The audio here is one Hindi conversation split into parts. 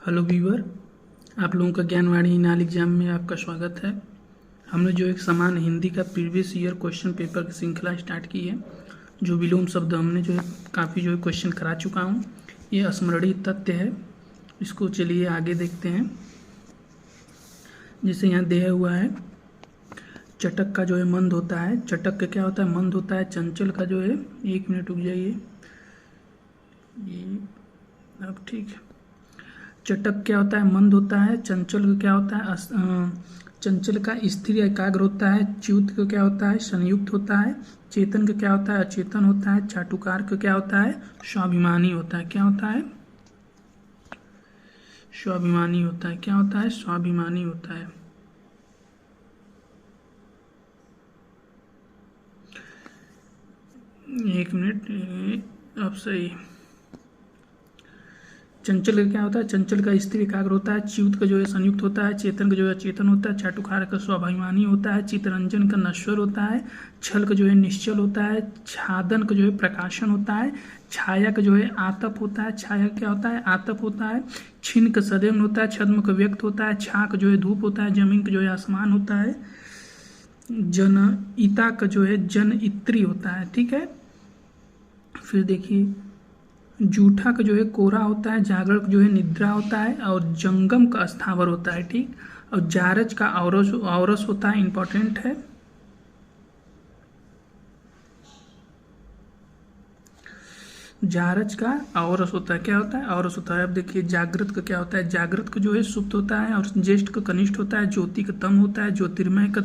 हेलो व्यूअर, आप लोगों का ज्ञानवाणी नाल एग्जाम में आपका स्वागत है। हमने जो एक समान हिंदी का प्रीवियस ईयर क्वेश्चन पेपर की श्रृंखला स्टार्ट की है। जो विलोम शब्द हमने जो है काफ़ी जो है क्वेश्चन करा चुका हूँ। ये स्मरणीय तथ्य है। इसको चलिए आगे देखते हैं। जैसे यहाँ दिया हुआ है, चटक का जो है मंद होता है। चटक का क्या होता है? मंद होता है। चंचल का जो है, 1 मिनट रुक जाइए, ये अब ठीक है। चटक क्या होता है? मंद होता है। चंचल का क्या होता है? चंचल का स्थिर एकाग्र होता है। च्युत का क्या होता है? संयुक्त होता है। चेतन का क्या होता है? अचेतन होता है। चाटुकार का क्या होता है? स्वाभिमानी होता है। क्या होता है? स्वाभिमानी होता है। क्या होता है? स्वाभिमानी होता है। एक मिनट, अब सही। चंचल का क्या होता है? चंचल का स्थिर एकाग्र होता है। च्युत का जो है संयुक्त होता है। चेतन का जो है अचेतन होता है। चाटुकार का स्वाभिमानी होता है। चित्तरंजन का नश्वर होता है। छल का जो है निश्चल होता है। छादन का जो है प्रकाशन होता है। छाया का जो है आतप होता है। छाया क्या होता है? आतप होता है। छिन्न का सदैव होता है। छद्म का व्यक्त होता है। छा का जो है धूप होता है। जमीन का जो है आसमान होता है। जनईता का जो है जनइत्री होता है। ठीक है। फिर देखिए, जूठा का जो है कोरा होता है। जागरण का जो है निद्रा होता है। और जंगम का स्थावर होता है। ठीक। और जारज का औरस होता है। इंपॉर्टेंट है। जारज का औरस होता है। क्या होता है? औरस होता है। अब देखिए, जागृत का क्या होता है? जागृत का जो है सुप्त होता है। और ज्येष्ठ का कनिष्ठ होता है। ज्योति का तम होता है। ज्योतिर्मय का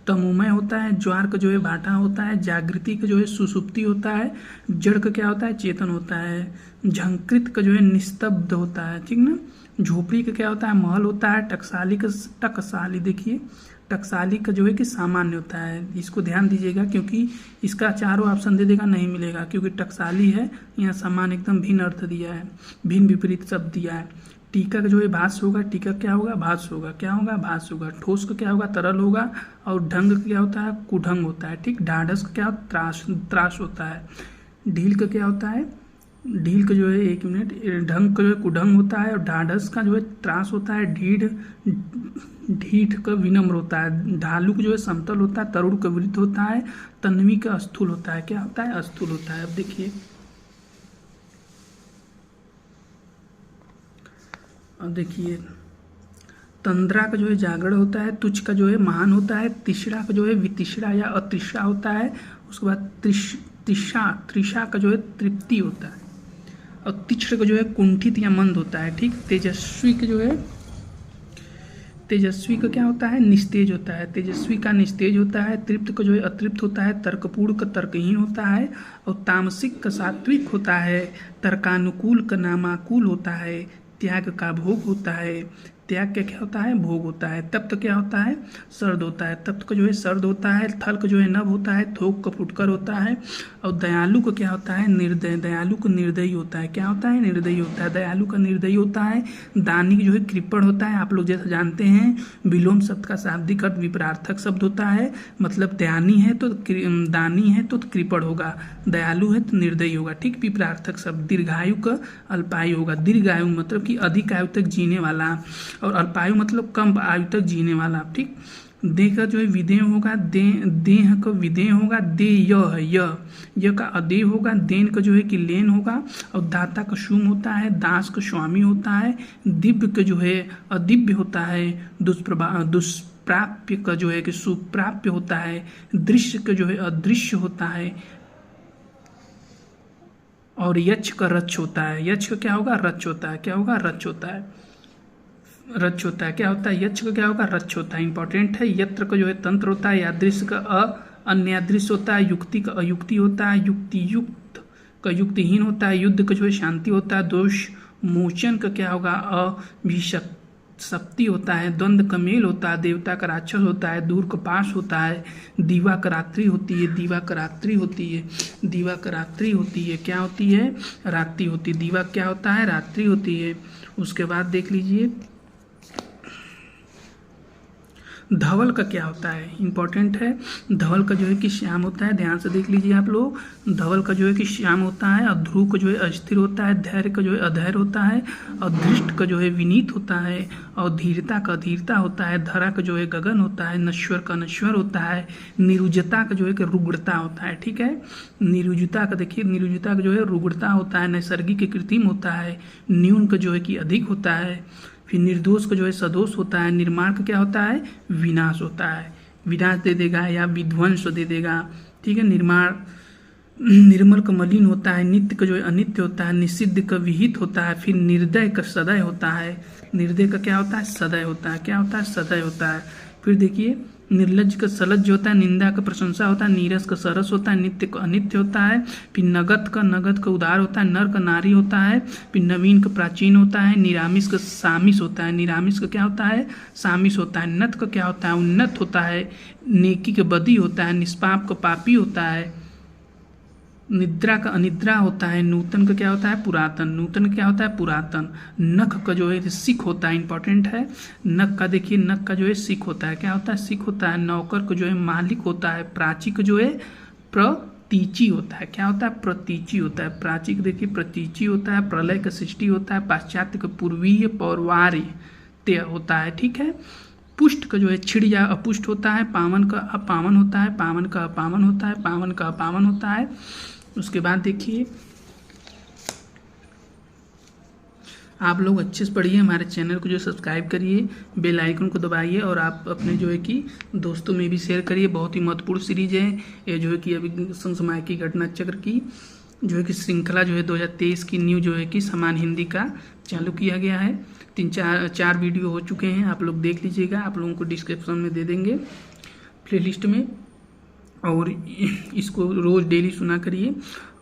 तमोमय होता है। ज्वार का जो है भाटा होता है। जागृति का जो है सुसुप्ति होता है। जड़ का क्या होता है? चेतन होता है। झंकृत का जो है निस्तब्ध होता है। ठीक ना। झोपड़ी का क्या होता है? महल होता है। टकसाली का टकसाली, देखिए टकसाली का जो है कि सामान्य होता है। इसको ध्यान दीजिएगा, क्योंकि इसका चारों ऑप्शन दे देगा, नहीं मिलेगा, क्योंकि टकसाली है। यहाँ सामान्य एकदम भिन्न अर्थ दिया है, भिन्न विपरीत शब्द दिया है। टीका का जो है भाष्य होगा। टीका क्या होगा? भाष्य होगा। क्या होगा? भाष्य होगा। ठोस का क्या होगा? तरल होगा। और ढंग का क्या होता है? कुढंग होता है। ठीक। ढाढ़स का क्या? त्रास होता है। ढील का क्या होता है? ढील का जो है, 1 मिनट, ढंग का जो है कुढंग होता है। और ढाढ़स का जो है त्रास होता है। ढीठ का विनम्र होता है। ढालू का जो है समतल होता है। तरुण का वृत्त होता है। तन्वी का स्थूल होता है। क्या होता है? स्थूल होता है। अब देखिए, तंद्रा का जो है जागरण होता है। तुच्छ का जो है महान होता है। तिसरा का जो है वितिसरा या अतिसरा होता है। उसके बाद त्रिषा का जो है तृप्ति होता है। और तिक्ष्ण का जो है कुंठित या मंद होता है। ठीक। तेजस्वी का क्या होता है? निस्तेज होता है। तेजस्वी का निस्तेज होता है। तृप्त का जो है अतृप्त होता है। तर्कपूर्ण का तर्कहीन होता है। और तामसिक का सात्विक होता है। तर्कानुकूल का नामाकुल होता है। त्याग का भोग होता है। त्याग का क्या होता है? भोग होता है। तप्त क्या होता है? सर्द होता है। तप्त का जो है सर्द होता है। थल का जो है नभ होता है। थोक का फुटकर होता है। और दयालु का क्या होता है? निर्दय। दयालु का निर्दयी होता है। क्या होता है? निर्दयी होता है। दयालु का निर्दयी होता है। दानी जो है कृपण होता है। आप लोग जैसा जानते हैं, विलोम शब्द का शाब्दिक अर्थ विपरार्थक शब्द होता है। मतलब दयानी है तो दानी है तो कृपण होगा। दयालु है तो निर्दयी होगा। ठीक। विपरार्थक शब्द। दीर्घायु का अल्पायु होगा। दीर्घायु मतलब कि अधिक आयु तक जीने वाला। और अल्पायु मतलब कम आयु तक जीने वाला। ठीक। देह का जो है विदेह होगा। देह का विदेह होगा। दे है य का अदेह होगा। देन का जो है कि लेन होगा। और दाता का शुम होता है। दास का स्वामी होता है। दिव्य का जो है अदिव्य होता है। दुष्प्राप्य का जो है कि सुप्राप्य होता है। दृश्य का जो है अदृश्य होता है। और यक्ष का रच होता है। यक्ष का क्या होगा? रच होता है। क्या होगा? रच होता है। रच होता है। क्या होता है? यक्ष का क्या होगा? रच होता है। इंपॉर्टेंट है। यत्र का जो है तंत्र होता है। यादृश्य का अन्यादृश्य होता है। युक्ति का अयुक्ति होता है। युक्ति युक्त का युक्तिहीन होता है। युद्ध का जो है शांति होता है। दोष मोचन का क्या होगा? अभिशप्ति होता है। द्वंद्व का मेल होता है। देवता का राक्षस होता है। दूर का पास होता है। दीवा का रात्रि होती है। दीवा का रात्रि होती है। दीवा का रात्रि होती है। क्या होती है? रात्रि होती है। दीवा क्या होता है? रात्रि होती है। उसके बाद देख लीजिए, धवल का क्या होता है, इंपॉर्टेंट है। धवल का जो है कि श्याम होता है, ध्यान से देख लीजिए आप लोग। धवल का जो है कि श्याम होता है, और ध्रुव का जो है अस्थिर होता है, धैर्य का जो है अधैर्य होता है, और धृष्ट का जो है विनीत होता है, और धीरता का अधीरता होता है, धरा का जो है गगन होता है, नश्वर का नश्वर होता है, निरुजता का जो है कि रुग्णता होता है। ठीक है, निरुजता का देखिए, निरुजता का जो है रुग्णता होता है, नैसर्गिक कृत्रिम होता है, न्यून का जो है कि अधिक होता है, फिर निर्दोष का जो है सदोष होता है, निर्माण का क्या होता है, विनाश होता है, विनाश दे देगा या विध्वंस दे देगा। ठीक है, निर्माण, निर्मल का मलिन होता है, नित्य का जो है अनित्य होता है, निषिद्ध का विहित होता है, फिर निर्दय का सदय होता है, निर्दय का क्या होता है, सदय होता है, क्या होता है, सदय होता है। फिर देखिए, निर्लज का सलज्ज होता है, निंदा का प्रशंसा होता है, नीरस का सरस होता है, नित्य का अनित्य होता है, फिर नगद का उदार होता है, नर का नारी होता है, फिर नवीन का प्राचीन होता है, निरामिष का सामिस होता है, निरामिष का क्या होता है, सामिस होता है, नत का क्या होता है, उन्नत होता है, नेकी का बदी होता है, निष्पाप का पापी होता है, निद्रा का अनिद्रा होता है, नूतन का क्या होता है, पुरातन, नूतन क्या होता है, पुरातन, नख का जो है सिख होता है, इंपॉर्टेंट है। नख का देखिए, नख का जो है सिख होता है, क्या होता है, सिख होता है, नौकर को जो है मालिक होता है, प्राची का जो है प्रतीची होता है, क्या होता है, प्रतीची होता है, प्राची का देखिए प्रतीची होता है, प्रलय का सृष्टि होता है, पाश्चात्य का पूर्वीय पौर्वार्य होता है। ठीक है, पुष्ट का जो है छिड़ या अपुष्ट होता है, पावन का अपावन होता है, पावन का अपावन होता है, पावन का अपावन होता है। उसके बाद देखिए, आप लोग अच्छे से पढ़िए, हमारे चैनल को जो सब्सक्राइब करिए, बेल आइकन को दबाइए, और आप अपने जो है कि दोस्तों में भी शेयर करिए। बहुत ही महत्वपूर्ण सीरीज है ये, जो है कि अभी समसामयिक घटना चक्र की जो है कि श्रृंखला जो है 2023 की न्यू जो है कि समान हिंदी का चालू किया गया है। 3-4 वीडियो हो चुके हैं, आप लोग देख लीजिएगा, आप लोगों को डिस्क्रिप्शन में दे देंगे प्लेलिस्ट में, और इसको रोज़ डेली सुना करिए।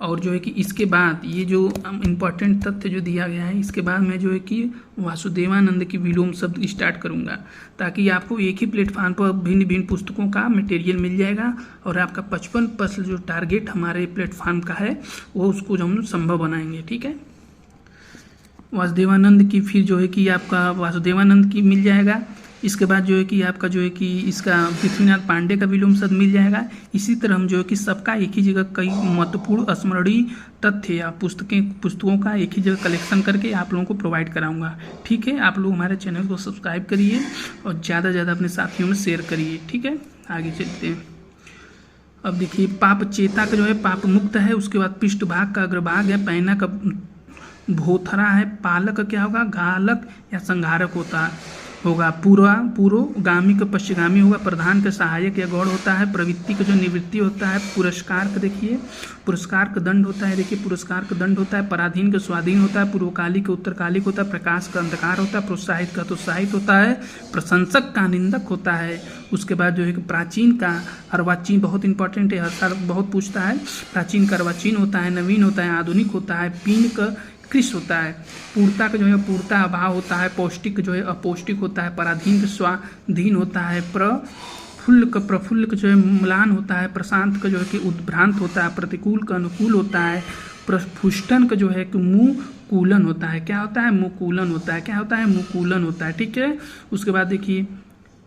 और जो है कि इसके बाद ये जो इम्पोर्टेंट तथ्य जो दिया गया है, इसके बाद मैं जो है कि वासुदेवानंद की विलोम शब्द स्टार्ट करूंगा, ताकि आपको एक ही प्लेटफॉर्म पर भिन्न भिन्न पुस्तकों का मटेरियल मिल जाएगा, और आपका 55% जो टारगेट हमारे प्लेटफॉर्म का है वो उसको हम संभव बनाएंगे। ठीक है, वासुदेवानंद की फिर जो है कि आपका वासुदेवानंद की मिल जाएगा। इसके बाद जो है कि आपका जो है कि इसका पृथ्वीनाथ पांडे का विलोम शब्द मिल जाएगा। इसी तरह हम जो है कि सबका एक ही जगह कई महत्वपूर्ण स्मरणीय तथ्य या पुस्तकों का एक ही जगह कलेक्शन करके आप लोगों को प्रोवाइड कराऊंगा। ठीक है, आप लोग हमारे चैनल को सब्सक्राइब करिए और ज़्यादा से ज़्यादा अपने साथियों में शेयर करिए। ठीक है, आगे चलते हैं। अब देखिए, पाप चेता का जो है पाप मुक्त है। उसके बाद पृष्ठभाग का अग्रभाग है, पैना का भोथरा है, पालक क्या होगा, घालक या संहारक होगा, पूर्वगामी का पश्चिगामी होगा, प्रधान का सहायक या गौड़ होता है, प्रवृत्ति का जो निवृत्ति होता है, पुरस्कार का देखिए पुरस्कार का दंड होता है, देखिए पुरस्कार का दंड होता है, पराधीन का स्वाधीन होता है, पूर्वकालिक का उत्तरकालिक होता है, प्रकाश का अंधकार होता है, प्रोत्साहित का उत्साहित होता है, प्रशंसक का निंदक होता है। उसके बाद जो है कि प्राचीन का अर्वाचीन बहुत इंपॉर्टेंट है, हर साल बहुत पूछता है। प्राचीन का अर्वाचीन होता है, नवीन होता है, आधुनिक होता है, पीन का कृष होता है, पूर्णता का जो है पूर्णता अभाव होता है, पौष्टिक जो है अपौष्टिक होता है, पराधीन का स्वाधीन होता है, प्रफुल्ल का जो है म्लान होता है, प्रशांत का जो है कि उद्भ्रांत होता है, प्रतिकूल का अनुकूल होता है, प्रफुष्टन का जो है कि मुकूलन होता है, क्या होता है, मुकूलन होता है, क्या होता है, मुकूलन होता है। ठीक है, उसके बाद देखिए,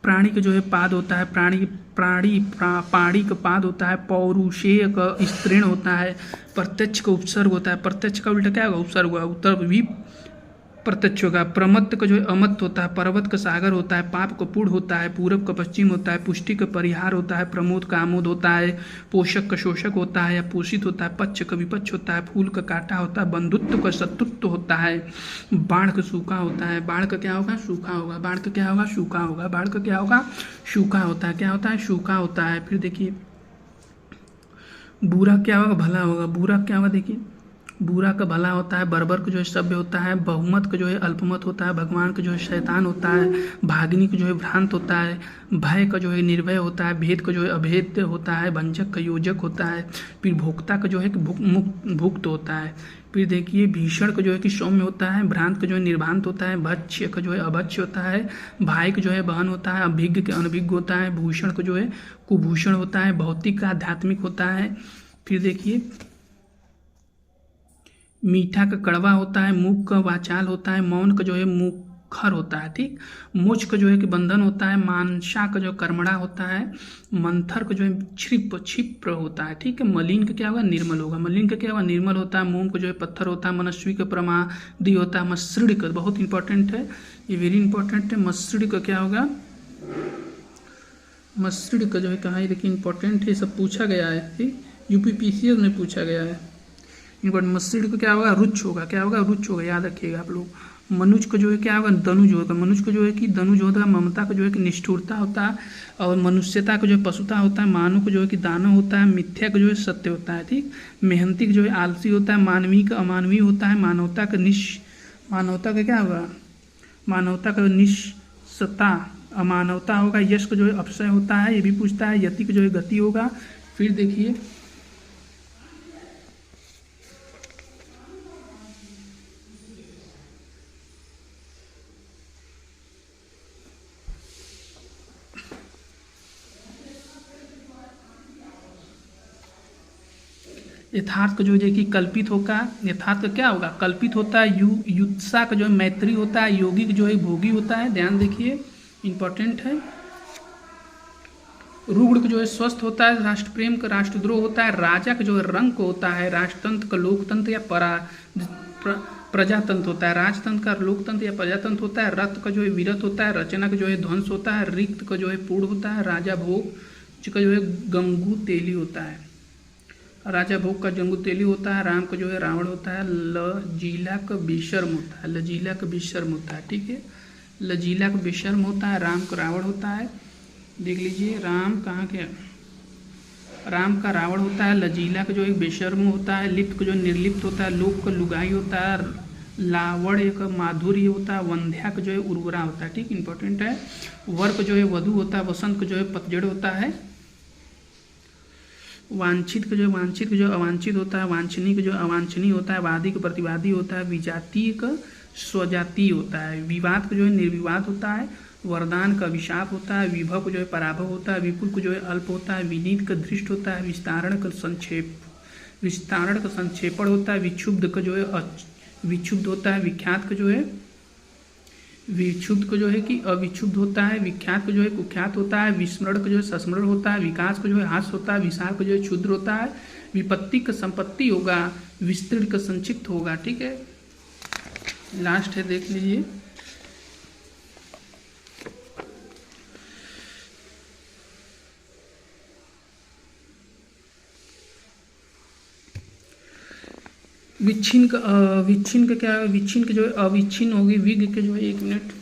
प्राणी का जो है पाद होता है, पाड़ी का पाद होता है, पौरुषेय का स्त्रीण होता है, प्रत्यक्ष का उपसर्ग होता है, प्रत्यक्ष का उल्टा क्या होगा, उपसर्ग होगा, उत्तर भी प्रत्यक्ष होगा, प्रमत्त का जो है अमत्त होता है, पर्वत का सागर होता है, पाप का पूर्ण होता है, पूरब का पश्चिम होता है, पुष्टि का परिहार होता है, प्रमोद का आमोद होता है, पोषक का शोषक होता है या पोषित होता है, पक्ष का विपक्ष होता है, फूल का कांटा होता है, बंधुत्व का शत्रुत्व होता है, बाढ़ का सूखा होता है, बाढ़ का क्या होगा, सूखा होगा, बाढ़ का क्या होगा, सूखा होगा, बाढ़ का क्या होगा, सूखा होता है, क्या होता है, सूखा होता है। फिर देखिए, बुरा क्या होगा, भला होगा, बुरा क्या होगा, देखिए बुरा का भला होता है, बर्बर का जो है सभ्य होता है, बहुमत का जो है अल्पमत होता है, भगवान का जो है शैतान होता है, भागिनी का जो है भ्रांत होता है, भय का जो है निर्भय होता है, भेद का जो है अभेद होता है, भंजक का योजक होता है, फिर भोक्ता का जो है भुक्त होता है। फिर देखिए, भीषण का जो है कि सौम्य होता है, भ्रांत का जो है निर्भांत होता है, भक्ष्य का जो है अभक्ष्य होता है, भाई का जो है बहन होता है, अभिज्ञ का अनभिज्ञ होता है, भूषण का जो है कुभूषण होता है, भौतिक का आध्यात्मिक होता है। फिर देखिए, मीठा का कड़वा होता है, मूक का वाचाल होता है, मौन का जो है खर होता है, ठीक। मोच का जो है कि बंधन होता है, मानसा का जो कर्मणा होता है, मंथर का जो है क्षिप्र होता है, ठीक है। मलिन का क्या होगा, निर्मल होगा, मलिन का क्या होगा, निर्मल होता है। मोम का जो है पत्थर होता है, मनस्वी का प्रमादी होता है, मसृण का बहुत इंपॉर्टेंट है, ये वेरी इंपॉर्टेंट है। मसृण का क्या होगा, मसृण का जो है कहाँ, देखिए इंपॉर्टेंट है, सब पूछा गया है, ठीक, यूपीपीसीएस में पूछा गया है इंपॉर्टेंट। मसृण का क्या होगा, रुच होगा, क्या होगा, रुच होगा, याद रखिएगा आप लोग। मनुज का जो है क्या होगा, दनुज होगा, मनुज का जो है कि दनुज होता है। ममता का जो है कि निष्ठुरता होता है, और मनुष्यता का जो है पशुता होता है। मानव का जो है कि दानव होता है। मिथ्या का जो है सत्य होता है, ठीक। मेहनती का जो है आलसी होता है। मानवीय का अमानवीय होता है। मानवता का क्या होगा, मानवता का निष्ठता अमानवता होगा। यश का जो है अपसय होता है, ये भी पूछता है। यति का जो है गति होगा। फिर देखिए यथार्थ का जो है कि कल्पित होगा। यथार्थ का क्या होगा, कल्पित होता है। युत्सा का जो है मैत्री होता है। योगी का जो है भोगी होता है, ध्यान देखिए इंपॉर्टेंट है। रुग्ण का जो है स्वस्थ होता है। राष्ट्र प्रेम का राष्ट्रद्रोह होता है। राजा का जो है रंग को होता है। राजतंत्र का लोकतंत्र या प्रजातंत्र होता है। राजतंत्र का लोकतंत्र या प्रजातंत्र होता है। रथ का जो है वीरत होता है। रचना का जो है ध्वंस होता है। रिक्त का जो है पूर्ण होता है। राजा भोग का जो है गंगू तेली होता है। राजा भोग का जंगू तेली होता है। राम का जो है रावण होता है। लजीला का बेशर्म होता है। लजीला का बेशर्म होता है, ठीक है। लजीला का बेशर्म होता है। राम का रावण होता है, देख लीजिए राम कहाँ के, राम का रावण होता है। लजीला का जो एक बेशर्म होता है। लिप्त का जो निर्लिप्त होता है। लोक का लुगाई होता है। लावण्य का माधुर्य होता है। वंध्या का जो है उर्वरा होता है, ठीक, इंपॉर्टेंट है। वर का जो है वधु होता है। वसंत का जो है पतझड़ होता है। वांछित का जो अवांछित होता है। वांछनीय का जो अवांछनीय होता है। वादी का प्रतिवादी होता है। विजातीय का स्वजातीय होता है। विवाद का जो है निर्विवाद होता है। वरदान का अभिशाप होता है। विभव का जो है पराभव होता है। विपुल का जो है अल्प होता है। विनीत का दृष्ट होता है। विस्तारण का संक्षेपण होता है। विक्षुब्ध का जो है विक्षुब्ध होता है। विख्यात का जो है विक्षुब्ध को जो है कि अविक्षुब्ध होता है। विख्यात को जो है कुख्यात होता है। विस्मरण को जो है संस्मरण होता है। विकास को जो है हास होता है। विशाल को जो है क्षुद्र होता है। विपत्ति का संपत्ति होगा। विस्तृत का संक्षिप्त होगा, ठीक है। लास्ट है, देख लीजिए विच्छिन्न का क्या है, विच्छिन्न के जो है अविच्छिन्न होगी। विग के जो है, एक मिनट,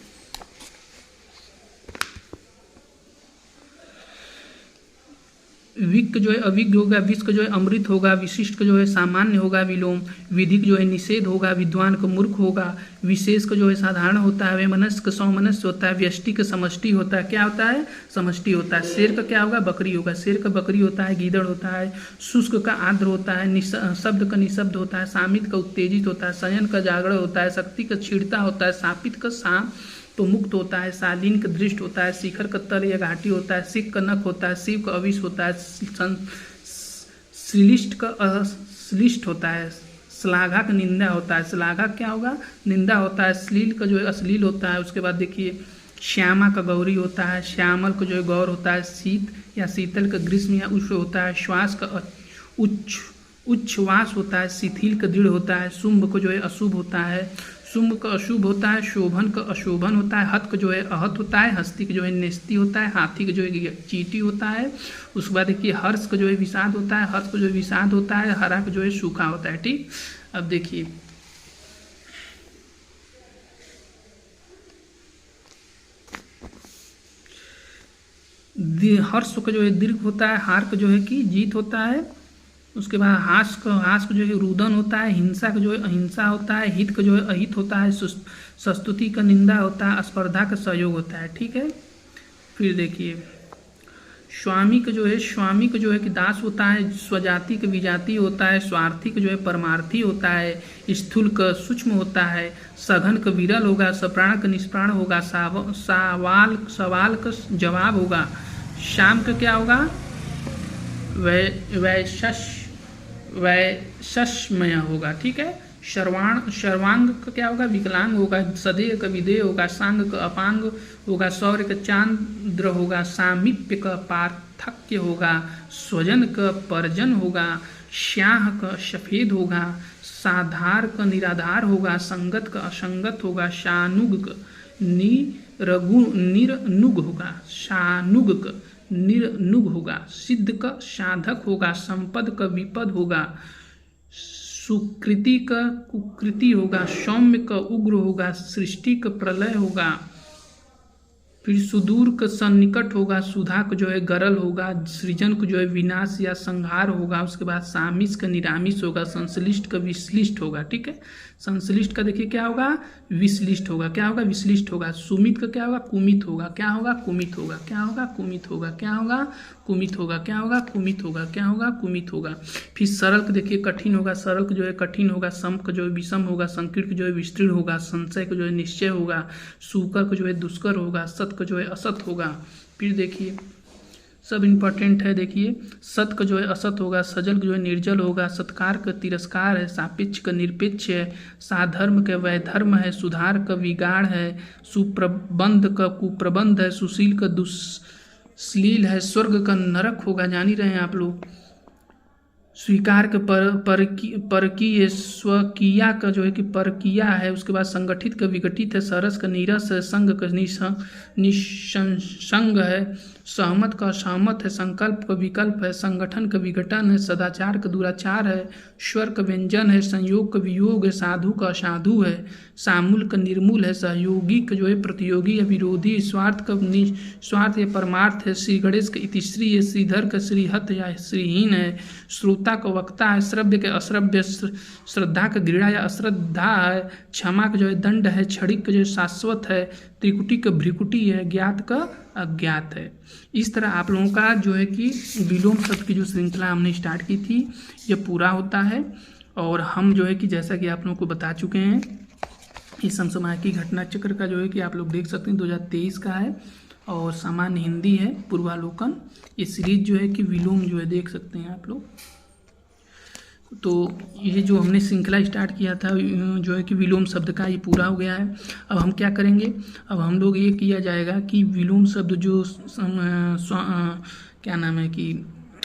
विग का जो है अविज्ञ होगा। विष का जो है अमृत होगा। विशिष्ट का जो है सामान्य होगा। विलोम विधिक जो है निषेध होगा। विद्वान का मूर्ख होगा। विशेष का जो है साधारण होता है। वैमनस्य का सौमनस्य होता है। व्यष्टि का समष्टि होता है, क्या होता है, समष्टि होता है। शेर का क्या होगा, बकरी होगा। शेर का बकरी होता है। गीदड़ होता है। शुष्क का आर्द्र होता है। शब्द का निशब्द होता है। सामित का उत्तेजित होता है। संयन का जागरण होता है। शक्ति का क्षीणता होता है। सापित का शाम तो मुक्त होता है। शालीन का दृष्ट होता है। शिखर का तल या घाटी होता है। सिख का नख होता है। शिव का अविष होता है। श्लिष्ट का अश्लिष्ट होता है। श्लाघा का निंदा होता है। श्लाघा क्या होगा, निंदा होता है। श्लील का जो है अश्लील होता है। उसके बाद देखिए श्यामा का गौरी होता है। श्यामल का जो है गौर होता है। शीत या शीतल का ग्रीष्म या उष्ण होता है। श्वास का उच्छ्वास होता है। शिथिल का दृढ़ होता है। शुंभ को जो है अशुभ होता है। शुंभ का अशुभ होता है। शोभन का अशोभन होता है। हत का जो है अहत होता है। हस्ती का जो है नेस्ती होता है। हाथी का जो है चीटी होता है। उसके बाद देखिए हर्ष का जो है विषाद होता है। हर्ष का जो है विषाद होता है। हरा का जो है सूखा होता है, ठीक। अब देखिए हर्ष का जो है दीर्घ होता है। हार का जो है कि जीत होता है। उसके बाद हास का जो है रुदन होता है। हिंसा का जो है अहिंसा होता है। हित का जो है अहित होता है। सस्तुति का निंदा होता है। स्पर्धा का सहयोग होता है, ठीक है। फिर देखिए स्वामी का जो है कि दास होता है। स्वजाति का विजाति होता है। स्वार्थी का जो है परमार्थी होता है। स्थूल का सूक्ष्म होता है। सघन का विरल होगा। सप्राण का निष्प्राण होगा। सवाल का जवाब होगा। शाम का क्या होगा, वैशस्मय होगा, ठीक है। सर्वांग का क्या होगा, विकलांग होगा। सदेह का विदेह होगा। सांग का अपांग होगा। सौर्य का चांद्र होगा। सामीप्य का पार्थक्य होगा। स्वजन का परजन होगा। श्याह का सफेद होगा। साधार का निराधार होगा। संगत का असंगत होगा। शानुग का निरनुग होगा। शानुग का निर्नुग होगा। सिद्ध का साधक होगा। संपद का विपद होगा। सुकृति का कुकृति होगा। सौम्य का उग्र होगा। सृष्टि का प्रलय होगा। फिर सुदूर का सन्निकट होगा। सुधा का जो है गरल होगा। सृजन को जो है विनाश या संहार होगा। उसके बाद सामिस का निरामिस होगा। संश्लिष्ट का विश्लिष्ट होगा। ठीक है, संश्लिष्ट का देखिए क्या होगा, विश्लिष्ट होगा। क्या होगा, विश्लिष्ट होगा। सुमित का क्या होगा, कुमित होगा। क्या होगा, कुमित होगा। क्या होगा, कुमित होगा। क्या होगा, कुमित होगा। क्या होगा, कुमित होगा। क्या होगा, कुमित होगा। फिर सरल का देखिए कठिन होगा। सरल का जो है कठिन होगा। सम का जो है विषम होगा। संकीर्ण का जो है विस्तृत होगा। संशय का जो है निश्चय होगा। सूकर का जो है दुष्कर होगा। सत का जो है असत होगा। फिर देखिए सब इम्पोर्टेंट है। देखिए सत का जो है असत होगा। सजल का जो है निर्जल होगा। सत्कार का तिरस्कार है। सापेक्ष का निरपेक्ष है। साधर्म का वैधर्म है। सुधार का विगाड़ है। सुप्रबंध का कुप्रबंध है। सुशील का दुश्लील है। स्वर्ग का नरक होगा, जान ही रहे हैं आप लोग। स्वीकार के परकीय, स्वकीया का जो है कि परकीया है। उसके बाद संगठित का विघटित है। सरस का नीरस है। संग का निसंग है। सहमत का असहमत है। संकल्प का विकल्प है। संगठन का विघटन है। सदाचार का दुराचार है। स्वर का व्यंजन है। संयोग का वियोग है। साधु का असाधु है। सामूल का निर्मूल है। सहयोगी का जो है प्रतियोगी या विरोधी। स्वार्थ का निस्वार्थ या परमार्थ है। श्री गणेश का इतिश्री है। श्रीधर का श्रीहत या श्रीहीन है। श्रोता का वक्ता है। श्रव्य के अश्रव्य। श्रद्धा का घृणा या अश्रद्धा है। क्षमा का जो है दंड है। क्षणिक का जो है शाश्वत है। त्रिकुटी का भ्रिकुटी है। ज्ञात का अज्ञात है। इस तरह आप लोगों का जो है कि विलोम शब्द की जो श्रृंखला हमने स्टार्ट की थी ये पूरा होता है। और हम जो है कि जैसा कि आप लोगों को बता चुके हैं, इस समसामयिकी घटना चक्र का जो है कि आप लोग देख सकते हैं 2023 का है और सामान्य हिंदी है पूर्वालोकन। ये सीरीज जो है कि विलोम जो है देख सकते हैं आप लोग। तो ये जो हमने श्रृंखला स्टार्ट किया था जो है कि विलोम शब्द का, ये पूरा हो गया है। अब हम क्या करेंगे, अब हम लोग ये किया जाएगा कि विलोम शब्द जो क्या नाम है कि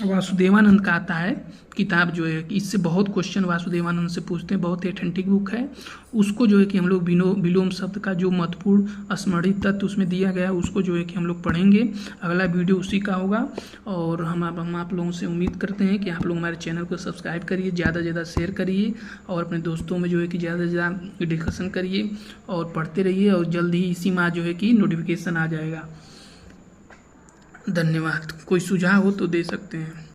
वासुदेवानंद का आता है किताब जो है कि इससे बहुत क्वेश्चन वासुदेवानंद से पूछते हैं, बहुत ही ऑथेंटिक बुक है। उसको जो है कि हम लोग विलोम शब्द का जो महत्वपूर्ण स्मरणित तत्व उसमें दिया गया है उसको जो है कि हम लोग पढ़ेंगे। अगला वीडियो उसी का होगा। और हम आप लोगों से उम्मीद करते हैं कि आप लोग हमारे चैनल को सब्सक्राइब करिए, ज़्यादा से ज़्यादा शेयर करिए और अपने दोस्तों में जो है कि ज़्यादा से ज़्यादा डिस्कशन करिए और पढ़ते रहिए। और जल्द ही इसी माह जो है कि नोटिफिकेशन आ जाएगा। धन्यवाद। कोई सुझाव हो तो दे सकते हैं।